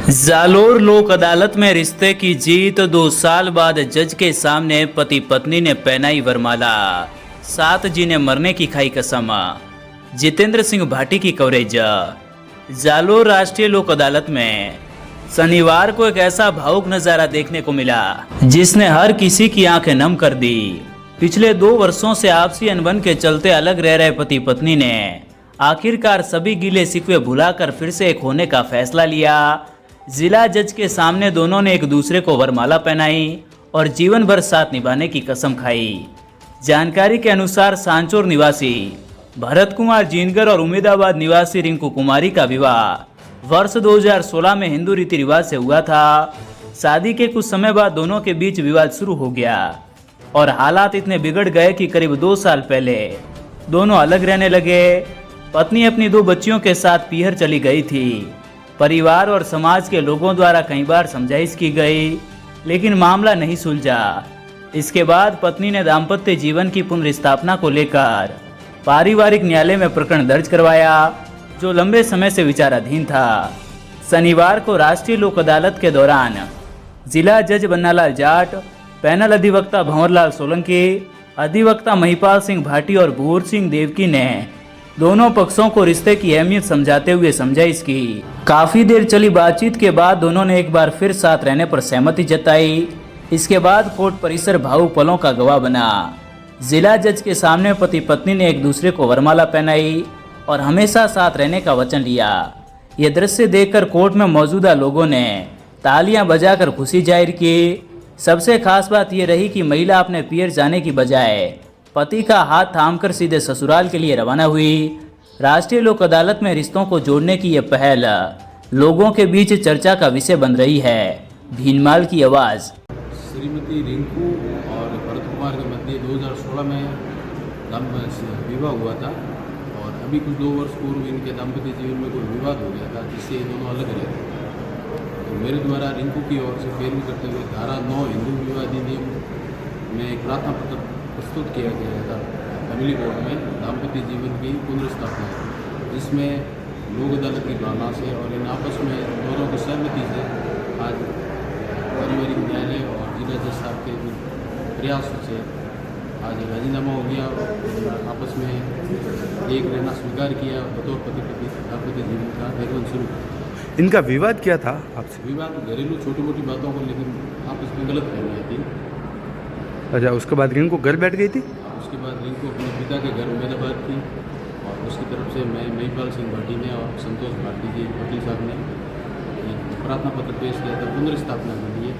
जालोर लोक अदालत में रिश्ते की जीत। 2 साल बाद जज के सामने पति पत्नी ने पहनाई वरमाला। 7 जी ने मरने की खाई कसम। जितेंद्र सिंह भाटी की कवरेज। जालोर राष्ट्रीय लोक अदालत में शनिवार को एक ऐसा भावुक नजारा देखने को मिला जिसने हर किसी की आंखें नम कर दी। पिछले 2 वर्षों से आपसी अनबन के चलते अलग रह रहे पति पत्नी ने आखिरकार सभी गिले शिकवे भुलाकर फिर से एक होने का फैसला लिया। जिला जज के सामने दोनों ने एक दूसरे को वरमाला पहनाई और जीवन भर साथ निभाने की कसम खाई। जानकारी के अनुसार सांचौर निवासी भरत कुमार जिनगर और उम्मेदाबाद निवासी रिंकू कुमारी का विवाह वर्ष 2016 में हिंदू रीति रिवाज से हुआ था। शादी के कुछ समय बाद दोनों के बीच विवाद शुरू हो गया और हालात इतने बिगड़ गए कि करीब 2 साल पहले दोनों अलग रहने लगे। पत्नी अपनी 2 बच्चियों के साथ पीहर चली गई थी। परिवार और समाज के लोगों द्वारा कई बार समझाइश की गई लेकिन मामला नहीं सुलझा। इसके बाद पत्नी ने दाम्पत्य जीवन की पुनर्स्थापना को लेकर पारिवारिक न्यायालय में प्रकरण दर्ज करवाया जो लंबे समय से विचाराधीन था। शनिवार को राष्ट्रीय लोक अदालत के दौरान जिला जज बन्नालाल जाट, पैनल अधिवक्ता भंवरलाल सोलंकी, अधिवक्ता महिपाल सिंह भाटी और भूर सिंह देवकी ने दोनों पक्षों को रिश्ते की अहमियत समझाते हुए समझाइश की। काफी देर चली बातचीत के बाद दोनों ने एक बार फिर साथ रहने पर सहमति जताई। इसके बाद कोर्ट परिसर भावुक पलों का गवाह बना। जिला जज के सामने पति पत्नी ने एक दूसरे को वरमाला पहनाई और हमेशा साथ रहने का वचन लिया। ये दृश्य देखकर कोर्ट में मौजूदा लोगों ने तालियां बजाकर खुशी जाहिर की। सबसे खास बात यह रही कि महिला अपने पियर जाने की बजाय पति का हाथ थामकर सीधे ससुराल के लिए रवाना हुई। राष्ट्रीय लोक अदालत में रिश्तों को जोड़ने की यह पहल लोगों के बीच चर्चा का विषय बन रही है। भीनमाल की आवाज़। श्रीमती रिंकू और भरत कुमार के मध्य 2016 में विवाह हुआ था और अभी कुछ 2 वर्ष पूर्व इनके दाम्पत्य जीवन में कोई विवाद हो गया था जिससे ये दोनों अलग रहे थे। तो मेरे द्वारा रिंकू की ओर से पैरवी करते हुए धारा 9 हिंदू विवाह अधिनियम में एक प्रार्थना पत्र प्रस्तुत किया गया था फैमिली कोर्ट में दाम्पत्य जीवन की पुनर्स्थापना, जिसमें लोक अदालत की भावना से और इन आपस में दोनों की सहमति से आज पारिवारिक न्यायालय और जिला जज साहब के प्रयास से आज राजीनामा हो गया और आपस में एक रहना स्वीकार किया। बतौर पति पत्नी दाम्पत्य जीवन का निर्वहन शुरू किया। इनका विवाद क्या था आपसे? विवाद घरेलू छोटी मोटी बातों को लेकिन आपस में गलत फहमियाँ थी। अच्छा, उसके बाद रिंकू घर बैठ गई थी? उसके बाद रिंकू अपने पिता के घर उम्मेदाबाद थी और उसकी तरफ से मैं महिपाल सिंह भाटी ने और संतोष भाटी जी वकील साहब ने एक प्रार्थना पत्र पेश किया था पुनर्स्थापना के लिए।